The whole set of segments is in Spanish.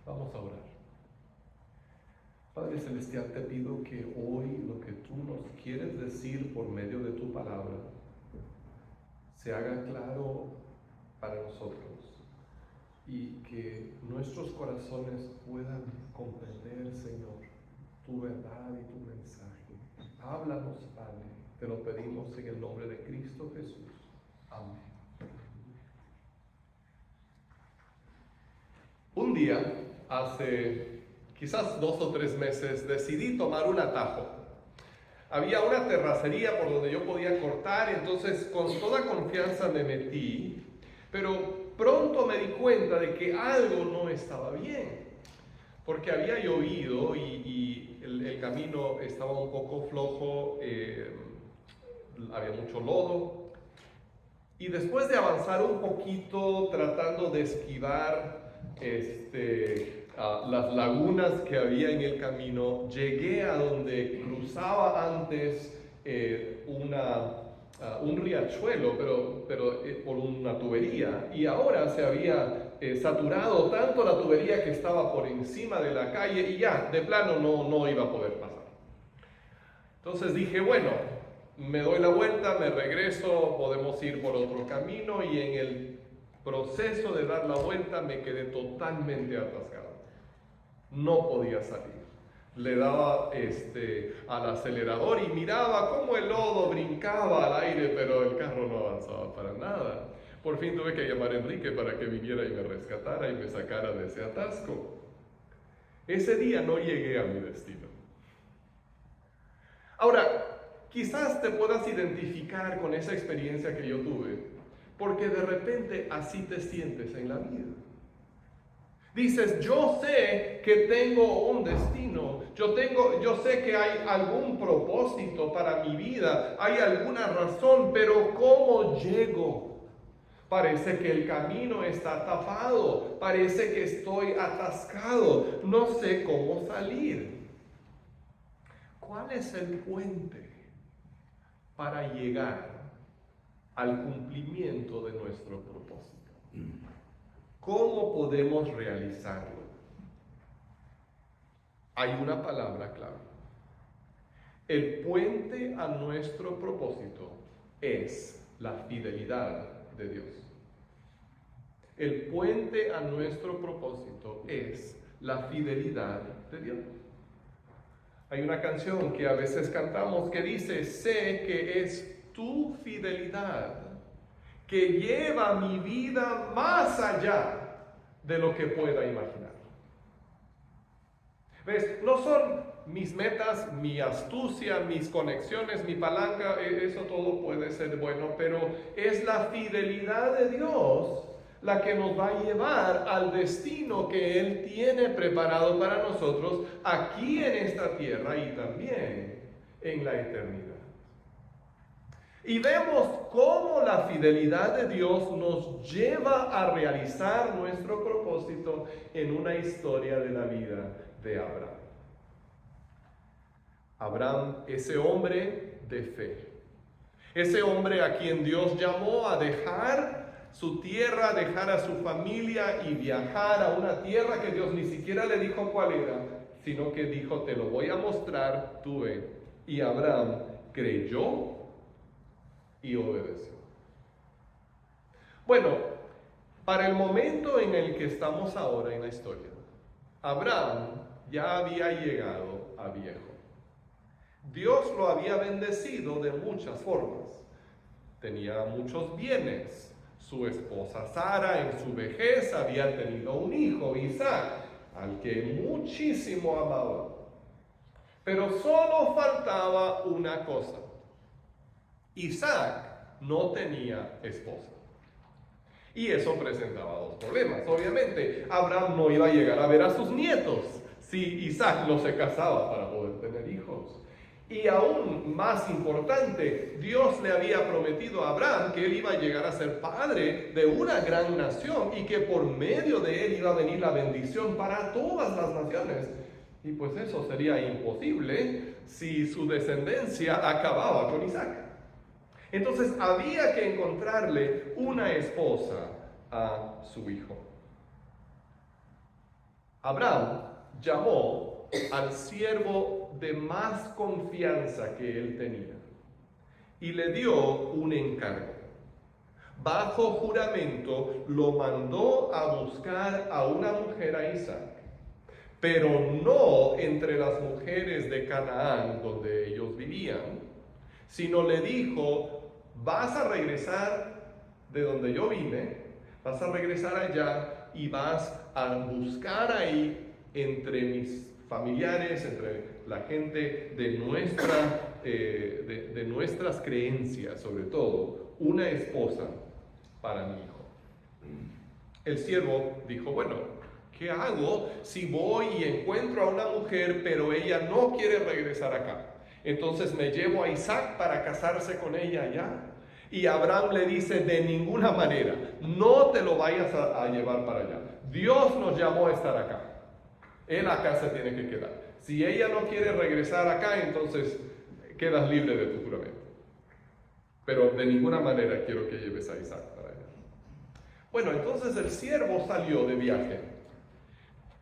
Vamos a orar. Padre Celestial, te pido que hoy lo que tú nos quieres decir por medio de tu palabra se haga claro para nosotros y que nuestros corazones puedan comprender, Señor, tu verdad y tu mensaje. Háblanos, Padre, te lo pedimos en el nombre de Cristo Jesús. Amén. Un día, hace quizás 2 o 3 meses, decidí tomar un atajo. Había una terracería por donde yo podía cortar, entonces con toda confianza me metí, pero pronto me di cuenta de que algo no estaba bien, porque había llovido y el camino estaba un poco flojo, había mucho lodo, y después de avanzar un poquito tratando de esquivar las lagunas que había en el camino, llegué a donde cruzaba antes un riachuelo, pero por una tubería, y ahora se había saturado tanto la tubería que estaba por encima de la calle y ya, de plano no iba a poder pasar. Entonces dije, bueno, me doy la vuelta, me regreso, podemos ir por otro camino, y en el proceso de dar la vuelta me quedé totalmente atascado. No podía salir. Le daba al acelerador y miraba cómo el lodo brincaba al aire, pero el carro no avanzaba para nada. Por fin tuve que llamar a Enrique para que viniera y me rescatara y me sacara de ese atasco. Ese día no llegué a mi destino. Ahora, quizás te puedas identificar con esa experiencia que yo tuve, porque de repente así te sientes en la vida. Dices, yo sé que tengo un destino, yo sé que hay algún propósito para mi vida, hay alguna razón, pero ¿cómo llego? Parece que el camino está tapado, parece que estoy atascado, no sé cómo salir. ¿Cuál es el puente para llegar al cumplimiento de nuestro propósito? ¿Cómo podemos realizarlo? Hay una palabra clave. El puente a nuestro propósito es la fidelidad de Dios. El puente a nuestro propósito es la fidelidad de Dios. Hay una canción que a veces cantamos que dice, sé que es tu fidelidad que lleva mi vida más allá de lo que pueda imaginar. ¿Ves? No son mis metas, mi astucia, mis conexiones, mi palanca, eso todo puede ser bueno, pero es la fidelidad de Dios la que nos va a llevar al destino que Él tiene preparado para nosotros aquí en esta tierra y también en la eternidad. Y vemos cómo la fidelidad de Dios nos lleva a realizar nuestro propósito en una historia de la vida de Abraham. Abraham, ese hombre de fe, ese hombre a quien Dios llamó a dejar su tierra, dejar a su familia y viajar a una tierra que Dios ni siquiera le dijo cuál era, sino que dijo, te lo voy a mostrar, tú ve. Y Abraham creyó y obedeció. Bueno, para el momento en el que estamos ahora en la historia, Abraham ya había llegado a viejo. Dios lo había bendecido de muchas formas. Tenía muchos bienes. Su esposa Sara en su vejez había tenido un hijo, Isaac, al que muchísimo amaba. Pero solo faltaba una cosa. Isaac no tenía esposa. Y eso presentaba 2 problemas. Obviamente, Abraham no iba a llegar a ver a sus nietos si Isaac no se casaba para poder tener hijos. Y aún más importante, Dios le había prometido a Abraham que él iba a llegar a ser padre de una gran nación y que por medio de él iba a venir la bendición para todas las naciones. Y pues eso sería imposible si su descendencia acababa con Isaac. Entonces había que encontrarle una esposa a su hijo. Abraham llamó al siervo de más confianza que él tenía y le dio un encargo. Bajo juramento lo mandó a buscar a una mujer a Isaac, pero no entre las mujeres de Canaán donde ellos vivían, sino le dijo: vas a regresar de donde yo vine, vas a regresar allá y vas a buscar ahí entre mis familiares, entre la gente de nuestras creencias, sobre todo, una esposa para mi hijo. El siervo dijo: bueno, ¿qué hago si voy y encuentro a una mujer, pero ella no quiere regresar acá? Entonces me llevo a Isaac para casarse con ella allá. Y Abraham le dice: de ninguna manera, no te lo vayas a llevar para allá. Dios nos llamó a estar acá. Él acá se tiene que quedar. Si ella no quiere regresar acá, entonces quedas libre de tu juramento. Pero de ninguna manera quiero que lleves a Isaac para allá. Bueno, entonces el siervo salió de viaje.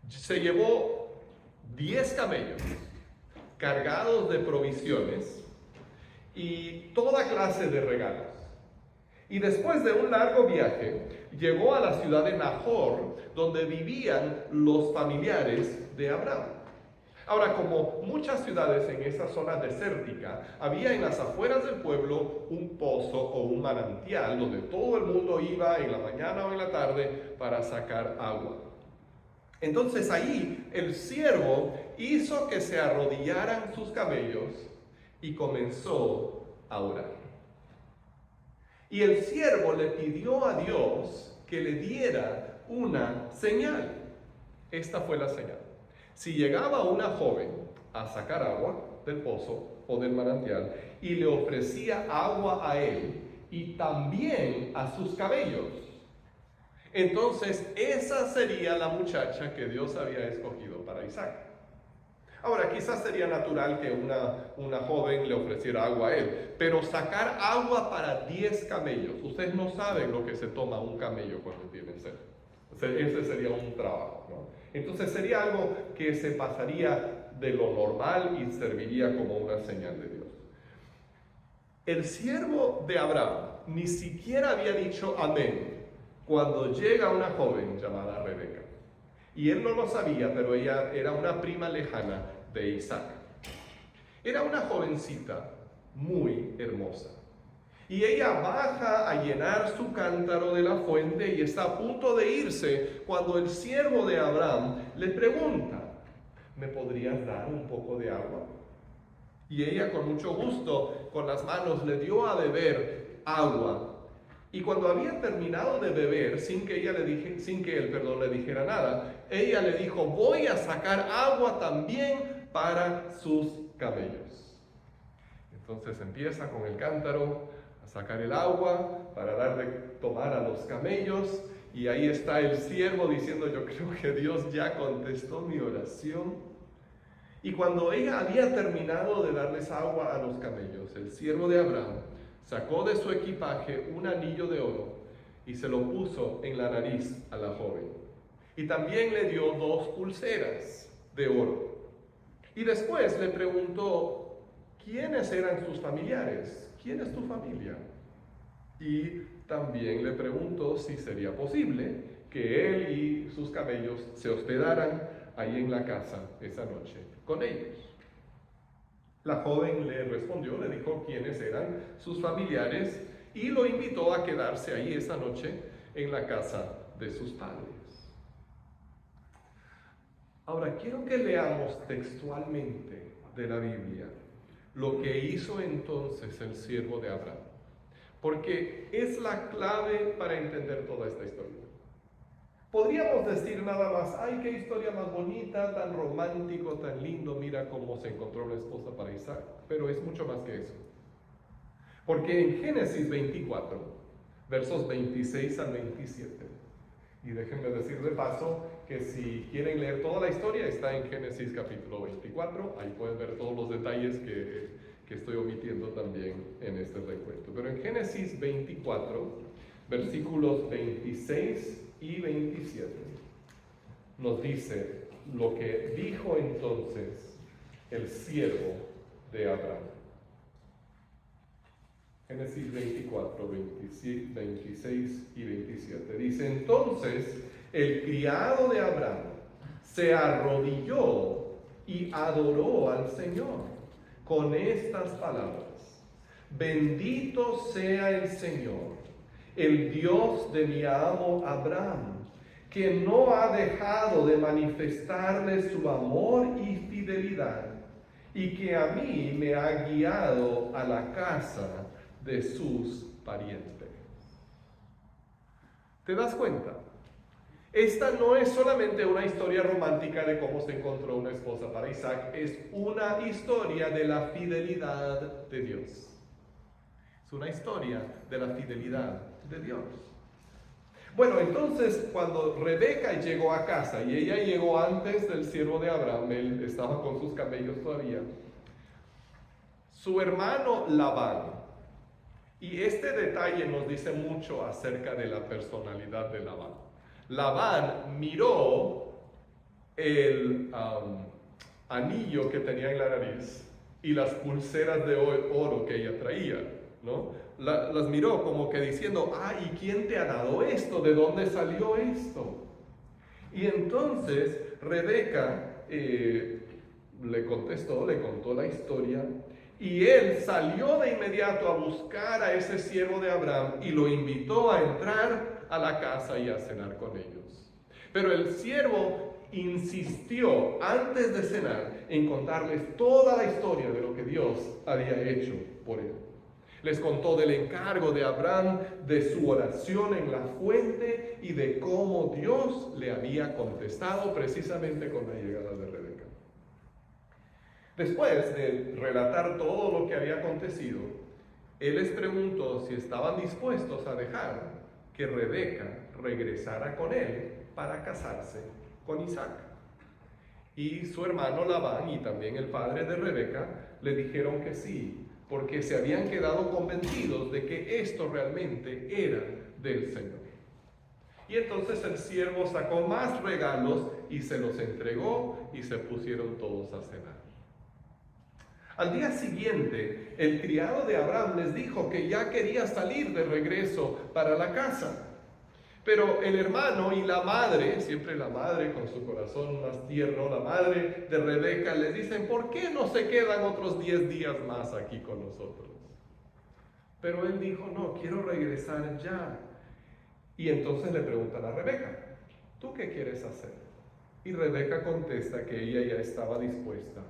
Se llevó 10 camellos cargados de provisiones y toda clase de regalos. Y después de un largo viaje, llegó a la ciudad de Nahor, donde vivían los familiares de Abraham. Ahora, como muchas ciudades en esa zona desértica, había en las afueras del pueblo un pozo o un manantial donde todo el mundo iba en la mañana o en la tarde para sacar agua. Entonces ahí el siervo hizo que se arrodillaran sus camellos y comenzó a orar. Y el siervo le pidió a Dios que le diera una señal. Esta fue la señal. Si llegaba una joven a sacar agua del pozo o del manantial y le ofrecía agua a él y también a sus camellos, entonces esa sería la muchacha que Dios había escogido para Isaac. Ahora, quizás sería natural que una joven le ofreciera agua a él, pero sacar agua para 10 camellos, ustedes no saben lo que se toma un camello cuando tiene sed. Ese sería un trabajo, ¿no? Entonces sería algo que se pasaría de lo normal y serviría como una señal de Dios. El siervo de Abraham ni siquiera había dicho amén cuando llega una joven llamada Rebeca. Y él no lo sabía, pero ella era una prima lejana de Isaac. Era una jovencita muy hermosa. Y ella baja a llenar su cántaro de la fuente y está a punto de irse cuando el siervo de Abraham le pregunta: ¿me podrías dar un poco de agua? Y ella con mucho gusto, con las manos, le dio a beber agua. Y cuando había terminado de beber, sin que él le dijera nada, ella le dijo: voy a sacar agua también para sus camellos. Entonces empieza con el cántaro a sacar el agua para dar de tomar a los camellos, y ahí está el siervo diciendo: yo creo que Dios ya contestó mi oración. Y cuando ella había terminado de darles agua a los camellos, el siervo de Abraham sacó de su equipaje un anillo de oro y se lo puso en la nariz a la joven. Y también le dio 2 pulseras de oro. Y después le preguntó: ¿quiénes eran sus familiares? ¿Quién es tu familia? Y también le preguntó si sería posible que él y sus camellos se hospedaran ahí en la casa esa noche con ellos. La joven le respondió, le dijo quiénes eran sus familiares y lo invitó a quedarse ahí esa noche en la casa de sus padres. Ahora, quiero que leamos textualmente de la Biblia lo que hizo entonces el siervo de Abraham, porque es la clave para entender toda esta historia. Podríamos decir nada más: ay, qué historia más bonita, tan romántico, tan lindo, mira cómo se encontró la esposa para Isaac. Pero es mucho más que eso. Porque en Génesis 24, versos 26 al 27, y déjenme decir de paso que si quieren leer toda la historia, está en Génesis capítulo 24, ahí pueden ver todos los detalles que estoy omitiendo también en este recuento. Pero en Génesis 24, versículos 26 y 27, nos dice lo que dijo entonces el siervo de Abraham. Génesis 24, 26 y 27. Dice, entonces el criado de Abraham se arrodilló y adoró al Señor con estas palabras: bendito sea el Señor, el Dios de mi amo Abraham, que no ha dejado de manifestarle su amor y fidelidad, y que a mí me ha guiado a la casa de sus parientes. ¿Te das cuenta? Esta no es solamente una historia romántica de cómo se encontró una esposa para Isaac, es una historia de la fidelidad de Dios. Es una historia de la fidelidad de Dios. Bueno, entonces cuando Rebeca llegó a casa, y ella llegó antes del siervo de Abraham, él estaba con sus camellos todavía, su hermano Labán, y este detalle nos dice mucho acerca de la personalidad de Labán. Labán miró el anillo que tenía en la nariz y las pulseras de oro que ella traía, ¿no? Las miró como que diciendo, ¿y quién te ha dado esto? ¿De dónde salió esto? Y entonces Rebeca le contó la historia, y él salió de inmediato a buscar a ese siervo de Abraham y lo invitó a entrar a la casa y a cenar con ellos. Pero el siervo insistió antes de cenar en contarles toda la historia de lo que Dios había hecho por él. Les contó del encargo de Abraham, de su oración en la fuente y de cómo Dios le había contestado precisamente con la llegada de Rebeca. Después de relatar todo lo que había acontecido, él les preguntó si estaban dispuestos a dejar que Rebeca regresara con él para casarse con Isaac. Y su hermano Labán y también el padre de Rebeca le dijeron que sí, porque se habían quedado convencidos de que esto realmente era del Señor. Y entonces el siervo sacó más regalos y se los entregó, y se pusieron todos a cenar. Al día siguiente, el criado de Abraham les dijo que ya quería salir de regreso para la casa. Pero el hermano y la madre, siempre la madre con su corazón más tierno, la madre de Rebeca, les dicen, ¿por qué no se quedan otros 10 días más aquí con nosotros? Pero él dijo, no, quiero regresar ya. Y entonces le preguntan a Rebeca, ¿tú qué quieres hacer? Y Rebeca contesta que ella ya estaba dispuesta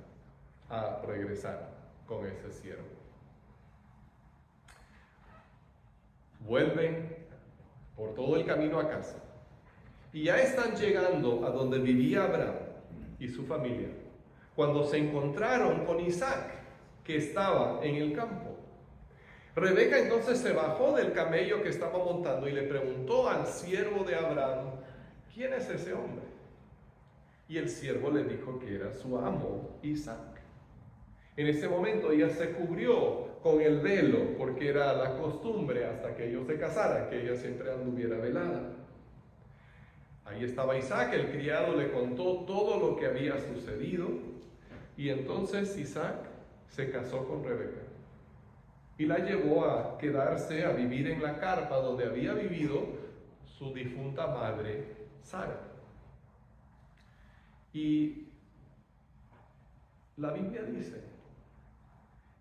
a regresar con ese siervo. Vuelven por todo el camino a casa, y ya están llegando a donde vivía Abraham y su familia, cuando se encontraron con Isaac, que estaba en el campo. Rebeca entonces se bajó del camello que estaba montando y le preguntó al siervo de Abraham, ¿quién es ese hombre? Y el siervo le dijo que era su amo Isaac. En ese momento ella se cubrió con el velo, porque era la costumbre hasta que ellos se casaran, que ella siempre anduviera velada. Ahí estaba Isaac, el criado le contó todo lo que había sucedido, y entonces Isaac se casó con Rebeca y la llevó a quedarse a vivir en la carpa donde había vivido su difunta madre Sara. Y la Biblia dice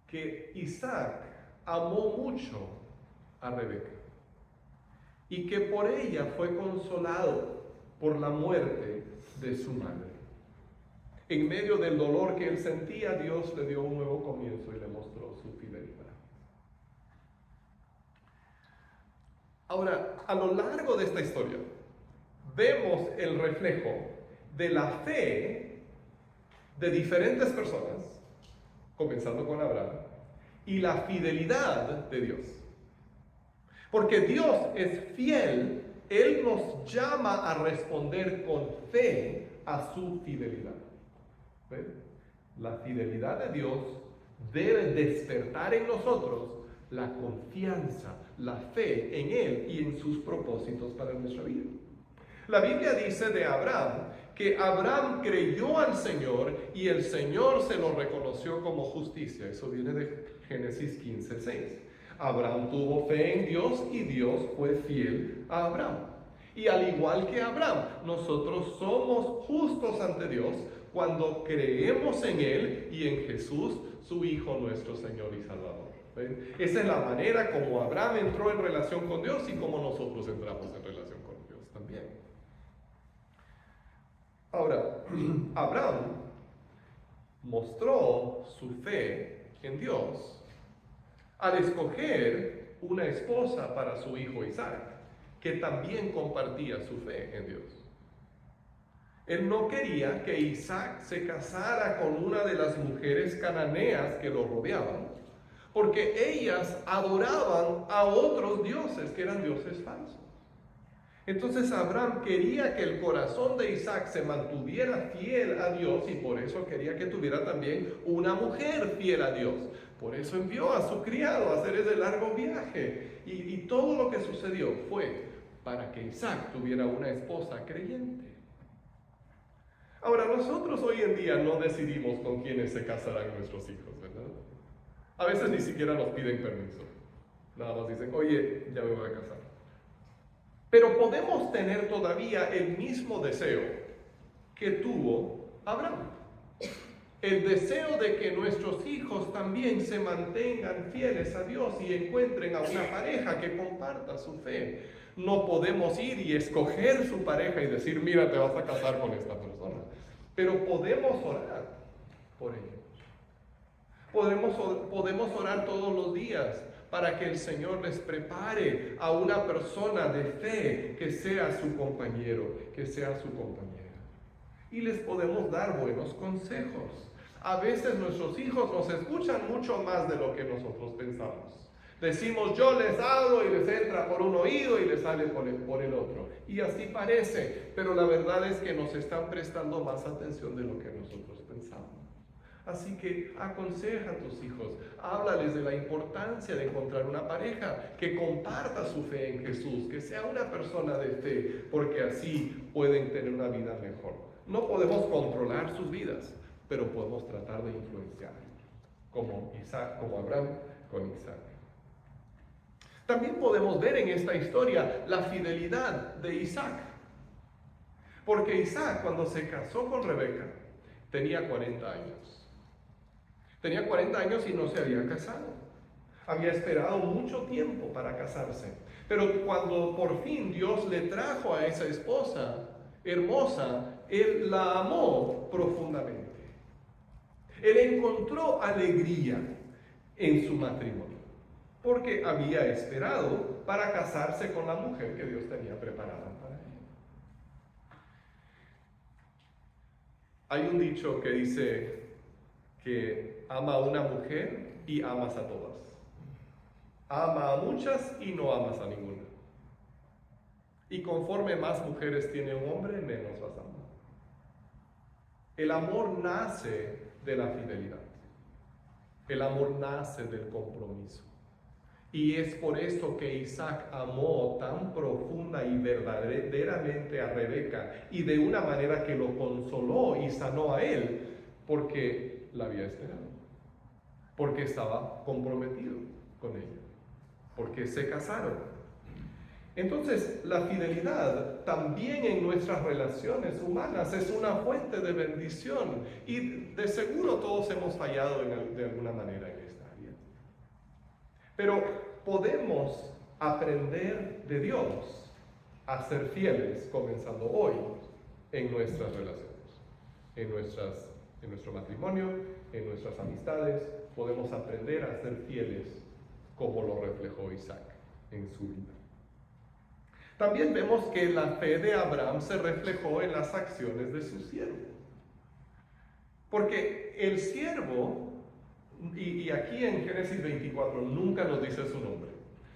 que Isaac amó mucho a Rebeca y que por ella fue consolado por la muerte de su madre. En medio del dolor que él sentía, Dios le dio un nuevo comienzo y le mostró su fidelidad. Ahora, a lo largo de esta historia, vemos el reflejo de la fe de diferentes personas, comenzando con Abraham, y la fidelidad de Dios. Porque Dios es fiel, Él nos llama a responder con fe a su fidelidad. ¿Ven? La fidelidad de Dios debe despertar en nosotros la confianza, la fe en Él y en sus propósitos para nuestra vida. La Biblia dice de Abraham que Abraham creyó al Señor y el Señor se lo reconoció como justicia. Eso viene de Génesis 15:6. Abraham tuvo fe en Dios y Dios fue fiel a Abraham. Y al igual que Abraham, nosotros somos justos ante Dios cuando creemos en Él y en Jesús, su Hijo, nuestro Señor y Salvador. ¿Ven? Esa es la manera como Abraham entró en relación con Dios y como nosotros entramos en relación con Dios también. Ahora, Abraham mostró su fe en Dios al escoger una esposa para su hijo Isaac, que también compartía su fe en Dios. Él no quería que Isaac se casara con una de las mujeres cananeas que lo rodeaban, porque ellas adoraban a otros dioses, que eran dioses falsos. Entonces Abraham quería que el corazón de Isaac se mantuviera fiel a Dios y por eso quería que tuviera también una mujer fiel a Dios. Por eso envió a su criado a hacer ese largo viaje. Y todo lo que sucedió fue para que Isaac tuviera una esposa creyente. Ahora, nosotros hoy en día no decidimos con quiénes se casarán nuestros hijos, ¿verdad? A veces ni siquiera nos piden permiso. Nada más dicen, oye, ya me voy a casar. Pero podemos tener todavía el mismo deseo que tuvo Abraham. El deseo de que nuestros hijos también se mantengan fieles a Dios y encuentren a una pareja que comparta su fe. No podemos ir y escoger su pareja y decir, mira, te vas a casar con esta persona. Pero podemos orar por ellos. Podemos orar todos los días para que el Señor les prepare a una persona de fe que sea su compañero, que sea su compañera. Y les podemos dar buenos consejos. A veces nuestros hijos nos escuchan mucho más de lo que nosotros pensamos. Decimos, yo les hablo y les entra por un oído y les sale por el otro. Y así parece, pero la verdad es que nos están prestando más atención de lo que nosotros pensamos. Así que aconseja a tus hijos, háblales de la importancia de encontrar una pareja que comparta su fe en Jesús, que sea una persona de fe, porque así pueden tener una vida mejor. No podemos controlar sus vidas, pero podemos tratar de influenciar, como Abraham con Isaac. También podemos ver en esta historia la fidelidad de Isaac, porque Isaac, cuando se casó con Rebeca, tenía 40 años. Tenía 40 años y no se había casado. Había esperado mucho tiempo para casarse. Pero cuando por fin Dios le trajo a esa esposa hermosa, él la amó profundamente. Él encontró alegría en su matrimonio, porque había esperado para casarse con la mujer que Dios tenía preparada para él. Hay un dicho que dice que ama a una mujer y amas a todas. Ama a muchas y no amas a ninguna. Y conforme más mujeres tiene un hombre, menos las ama. El amor nace de la fidelidad. El amor nace del compromiso. Y es por eso que Isaac amó tan profunda y verdaderamente a Rebeca, y de una manera que lo consoló y sanó a él, porque la había esperado, porque estaba comprometido con ella, porque se casaron. Entonces, la fidelidad también en nuestras relaciones humanas es una fuente de bendición, y de seguro todos hemos fallado de alguna manera en esta área. Pero podemos aprender de Dios a ser fieles comenzando hoy en nuestras relaciones, en nuestro matrimonio, en nuestras amistades. Podemos aprender a ser fieles como lo reflejó Isaac en su vida. También vemos que la fe de Abraham se reflejó en las acciones de su siervo. Porque el siervo, y aquí en Génesis 24 nunca nos dice su nombre.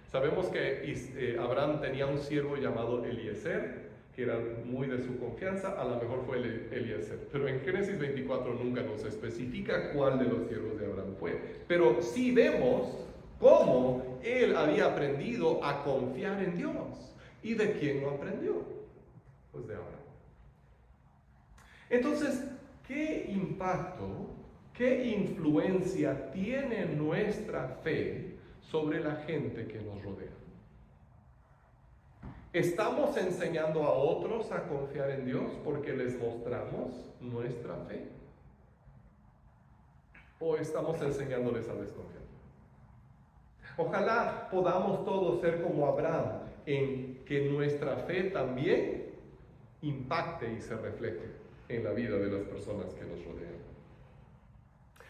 Sabemos que Abraham tenía un siervo llamado Eliezer, que era muy de su confianza, a lo mejor fue Eliezer. Pero en Génesis 24 nunca nos especifica cuál de los siervos de Abraham fue. Pero sí vemos cómo él había aprendido a confiar en Dios. ¿Y de quién lo aprendió? Pues de Abraham. Entonces, ¿qué impacto, qué influencia tiene nuestra fe sobre la gente que nos rodea? ¿Estamos enseñando a otros a confiar en Dios porque les mostramos nuestra fe? ¿O estamos enseñándoles a desconfiar? Ojalá podamos todos ser como Abraham, en que nuestra fe también impacte y se refleje en la vida de las personas que nos rodean.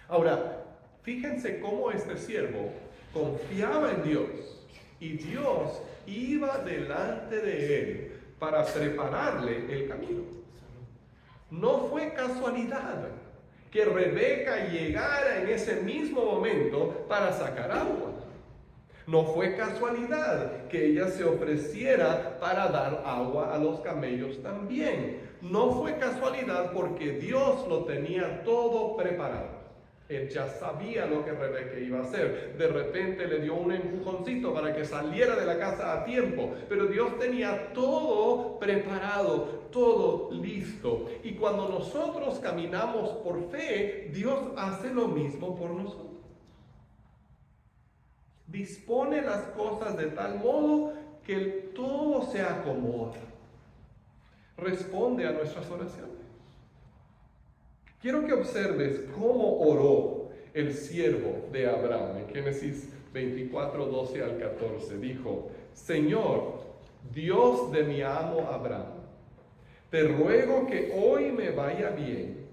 Ahora, fíjense cómo este siervo confiaba en Dios y Dios iba delante de él para prepararle el camino. No fue casualidad que Rebeca llegara en ese mismo momento para sacar agua. No fue casualidad que ella se ofreciera para dar agua a los camellos también. No fue casualidad porque Dios lo tenía todo preparado. Él ya sabía lo que Rebeca iba a hacer. De repente le dio un empujoncito para que saliera de la casa a tiempo. Pero Dios tenía todo preparado, todo listo. Y cuando nosotros caminamos por fe, Dios hace lo mismo por nosotros. Dispone las cosas de tal modo que todo se acomoda. Responde a nuestras oraciones. Quiero que observes cómo oró el siervo de Abraham. En Génesis 24, 12 al 14 dijo: Señor, Dios de mi amo Abraham, te ruego que hoy me vaya bien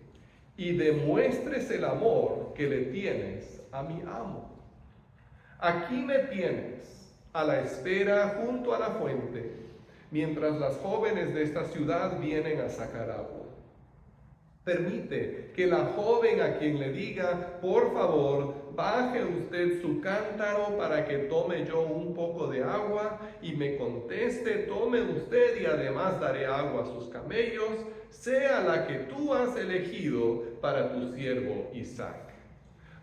y demuestres el amor que le tienes a mi amo. Aquí me tienes a la espera junto a la fuente, mientras las jóvenes de esta ciudad vienen a sacar agua. Permite que la joven a quien le diga: por favor, baje usted su cántaro para que tome yo un poco de agua, y me conteste: tome usted y además daré agua a sus camellos, sea la que tú has elegido para tu siervo Isaac.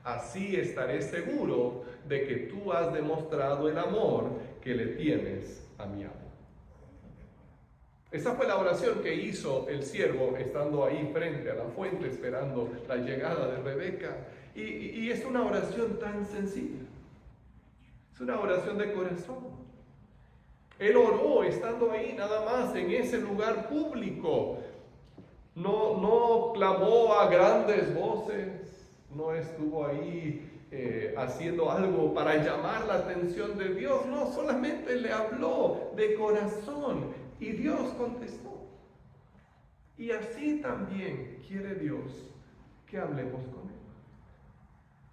Así estaré seguro de que tú has demostrado el amor que le tienes a mi amo. Esa fue la oración que hizo el siervo estando ahí frente a la fuente esperando la llegada de Rebeca. Y es una oración tan sencilla. Es una oración de corazón. Él oró estando ahí nada más en ese lugar público. No clamó a grandes voces. No estuvo ahí haciendo algo para llamar la atención de Dios. No, solamente le habló de corazón. Y Dios contestó. Y así también quiere Dios que hablemos con Él.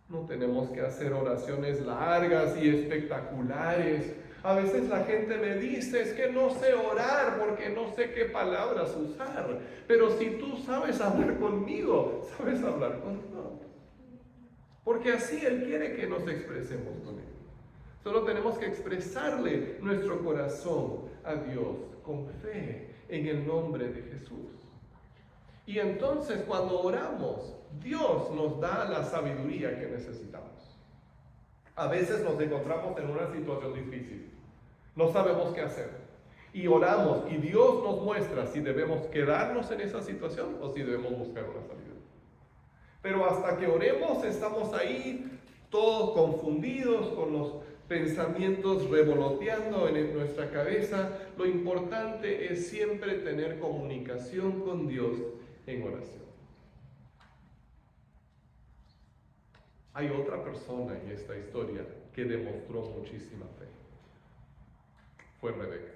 No tenemos que hacer oraciones largas y espectaculares. A veces la gente me dice: es que no sé orar porque no sé qué palabras usar. Pero si tú sabes hablar conmigo, sabes hablar con Dios. Porque así Él quiere que nos expresemos con Él. Solo tenemos que expresarle nuestro corazón a Dios con fe en el nombre de Jesús. Y entonces cuando oramos, Dios nos da la sabiduría que necesitamos. A veces nos encontramos en una situación difícil. No sabemos qué hacer. Y oramos y Dios nos muestra si debemos quedarnos en esa situación o si debemos buscar una salida. Pero hasta que oremos estamos ahí todos confundidos con los pensamientos revoloteando en nuestra cabeza. Lo importante es siempre tener comunicación con Dios en oración. Hay otra persona en esta historia que demostró muchísima fe. Fue Rebeca.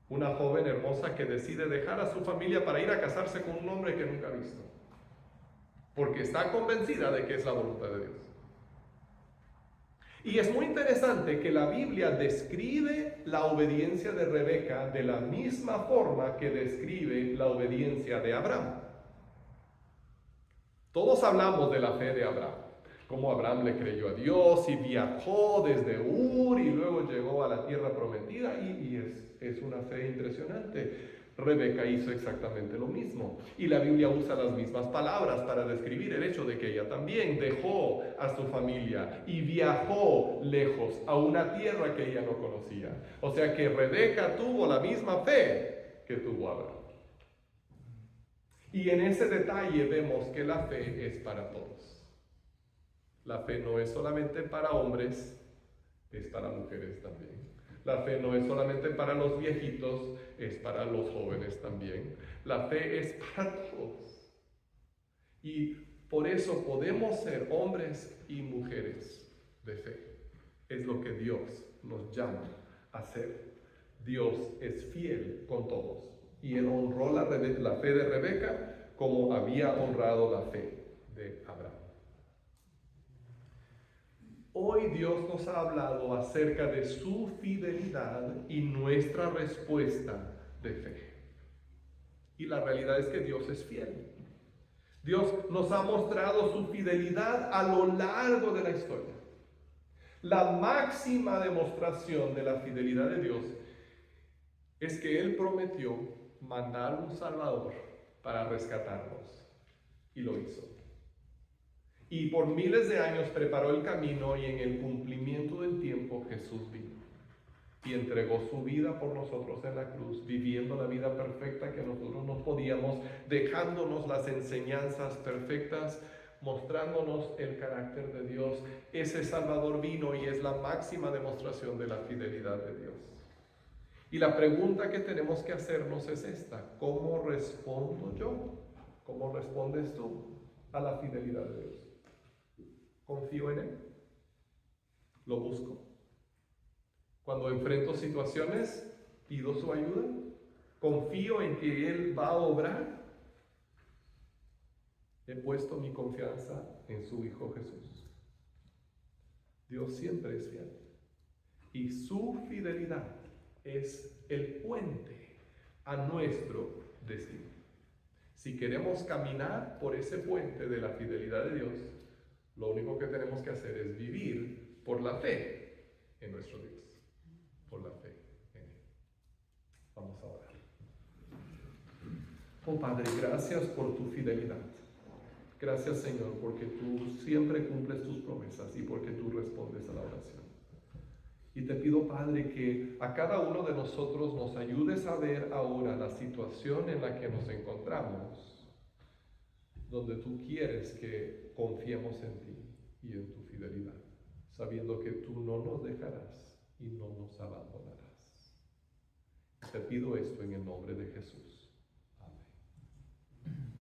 Una joven hermosa que decide dejar a su familia para ir a casarse con un hombre que nunca ha visto. Porque está convencida de que es la voluntad de Dios. Y es muy interesante que la Biblia describe la obediencia de Rebeca de la misma forma que describe la obediencia de Abraham. Todos hablamos de la fe de Abraham, cómo Abraham le creyó a Dios y viajó desde Ur y luego llegó a la tierra prometida y es una fe impresionante. Rebeca hizo exactamente lo mismo. Y la Biblia usa las mismas palabras para describir el hecho de que ella también dejó a su familia y viajó lejos a una tierra que ella no conocía. O sea que Rebeca tuvo la misma fe que tuvo Abraham. Y en ese detalle vemos que la fe es para todos. La fe no es solamente para hombres, es para mujeres también. La fe no es solamente para los viejitos, es para los jóvenes también. La fe es para todos. Y por eso podemos ser hombres y mujeres de fe. Es lo que Dios nos llama a hacer. Dios es fiel con todos. Y Él honró la fe de Rebeca como había honrado la fe de Abraham. Hoy Dios nos ha hablado acerca de su fidelidad y nuestra respuesta de fe. Y la realidad es que Dios es fiel. Dios nos ha mostrado su fidelidad a lo largo de la historia. La máxima demostración de la fidelidad de Dios es que Él prometió mandar un Salvador para rescatarnos. Y lo hizo. Y por miles de años preparó el camino y en el cumplimiento del tiempo Jesús vino. Y entregó su vida por nosotros en la cruz, viviendo la vida perfecta que nosotros no podíamos, dejándonos las enseñanzas perfectas, mostrándonos el carácter de Dios. Ese Salvador vino y es la máxima demostración de la fidelidad de Dios. Y la pregunta que tenemos que hacernos es esta: ¿cómo respondo yo? ¿Cómo respondes tú a la fidelidad de Dios? ¿Confío en Él? ¿Lo busco? Cuando enfrento situaciones, pido su ayuda. ¿Confío en que Él va a obrar? He puesto mi confianza en su Hijo Jesús. Dios siempre es fiel. Y su fidelidad es el puente a nuestro destino. Si queremos caminar por ese puente de la fidelidad de Dios, lo único que tenemos que hacer es vivir por la fe en nuestro Dios. Por la fe en Él. Vamos a orar. Oh Padre, gracias por tu fidelidad. Gracias, Señor, porque tú siempre cumples tus promesas y porque tú respondes a la oración. Y te pido, Padre, que a cada uno de nosotros nos ayudes a ver ahora la situación en la que nos encontramos, donde tú quieres que confiemos en ti y en tu fidelidad, sabiendo que tú no nos dejarás y no nos abandonarás. Te pido esto en el nombre de Jesús.